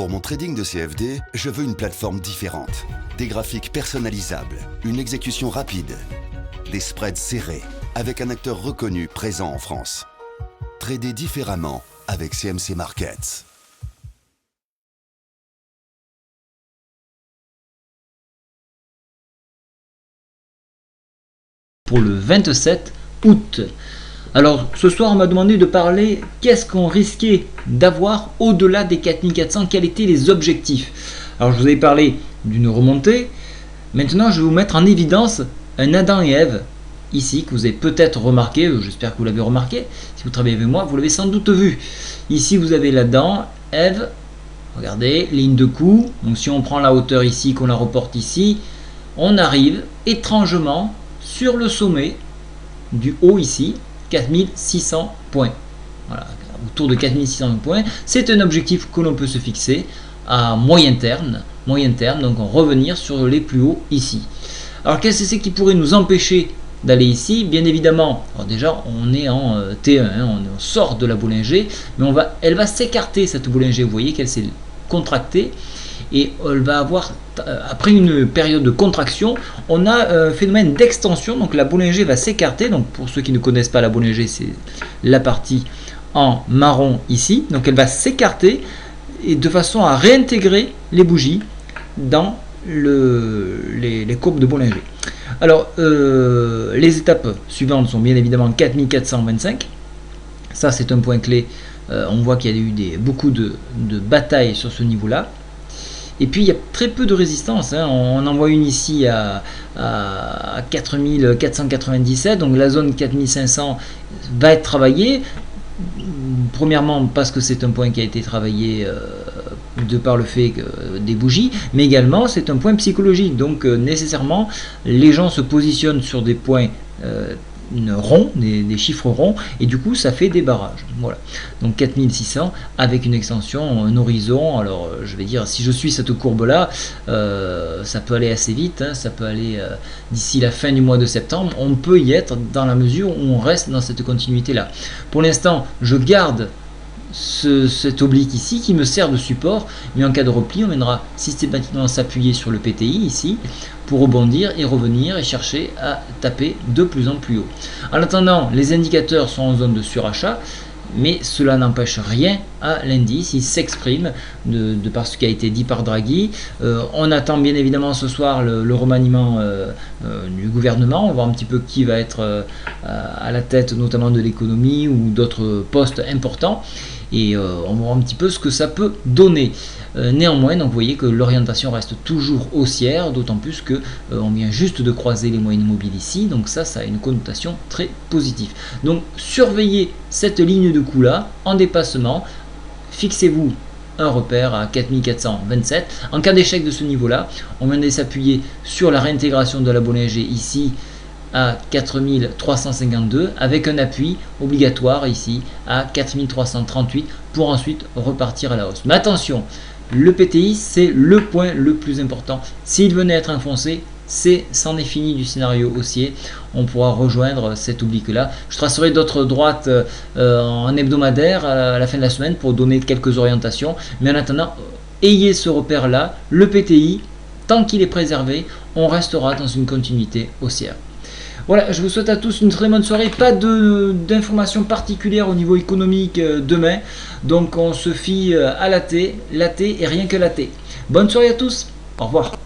Pour mon trading de CFD, je veux une plateforme différente. Des graphiques personnalisables, une exécution rapide, des spreads serrés, avec un acteur reconnu présent en France. Trader différemment avec CMC Markets. Pour le 27 août. Alors ce soir on m'a demandé de parler qu'est-ce qu'on risquait d'avoir au-delà des 4400, quels étaient les objectifs. Alors je vous ai parlé d'une remontée, maintenant je vais vous mettre en évidence un Adam et Ève ici que vous avez peut-être remarqué, j'espère que vous l'avez remarqué, si vous travaillez avec moi vous l'avez sans doute vu. Ici vous avez l'Adam, Ève, regardez, ligne de coup, donc si on prend la hauteur ici, qu'on la reporte ici, on arrive étrangement sur le sommet du haut ici, 4600 points. Voilà, autour de 4600 points. C'est un objectif que l'on peut se fixer à moyen terme, donc on revenir sur les plus hauts ici. Alors qu'est-ce que c'est qui pourrait nous empêcher d'aller ici? Bien évidemment, alors déjà on est en T1, on sort de la Bollinger, mais elle va s'écarter cette Bollinger, vous voyez qu'elle s'est contractée. Et elle va avoir, après une période de contraction, on a un phénomène d'extension, donc la Bollinger va s'écarter. Donc pour ceux qui ne connaissent pas la Bollinger, c'est la partie en marron ici, donc elle va s'écarter et de façon à réintégrer les bougies dans les courbes de Bollinger. Alors les étapes suivantes sont bien évidemment 4425, ça c'est un point clé, on voit qu'il y a eu beaucoup de batailles sur ce niveau là. Et puis il y a très peu de résistance, on en voit une ici à 4497, donc la zone 4500 va être travaillée, premièrement parce que c'est un point qui a été travaillé de par le fait des bougies, mais également c'est un point psychologique, donc nécessairement les gens se positionnent sur des points ronds, des chiffres ronds, et du coup ça fait des barrages. Voilà, donc 4600 avec une extension, un horizon. Alors je vais dire, si je suis cette courbe là, ça peut aller assez vite, ça peut aller d'ici la fin du mois de septembre, on peut y être dans la mesure où on reste dans cette continuité là. Pour l'instant je garde cet oblique ici qui me sert de support, mais en cas de repli on viendra systématiquement s'appuyer sur le PTI ici pour rebondir et revenir et chercher à taper de plus en plus haut. En attendant, les indicateurs sont en zone de surachat, mais cela n'empêche rien à l'indice, il s'exprime de par ce qui a été dit par Draghi. On attend bien évidemment ce soir le remaniement du gouvernement, on va voir un petit peu qui va être à la tête notamment de l'économie ou d'autres postes importants, et on va voir un petit peu ce que ça peut donner. Néanmoins, donc vous voyez que l'orientation reste toujours haussière, d'autant plus que on vient juste de croiser les moyennes mobiles ici, donc ça a une connotation très positive. Donc surveillez cette ligne de coup là en dépassement, fixez-vous un repère à 4427. En cas d'échec de ce niveau là, on vient de s'appuyer sur la réintégration de la Bollinger ici à 4352 avec un appui obligatoire ici à 4338 pour ensuite repartir à la hausse. Mais attention, le PTI c'est le point le plus important. S'il venait être enfoncé, c'en est fini du scénario haussier, on pourra rejoindre cet oblique là. Je tracerai d'autres droites en hebdomadaire à la fin de la semaine pour donner quelques orientations, mais en attendant ayez ce repère là, le PTI, tant qu'il est préservé, on restera dans une continuité haussière. Voilà, je vous souhaite à tous une très bonne soirée. Pas d'informations particulières au niveau économique demain. Donc on se fie à la T et rien que la T. Bonne soirée à tous. Au revoir.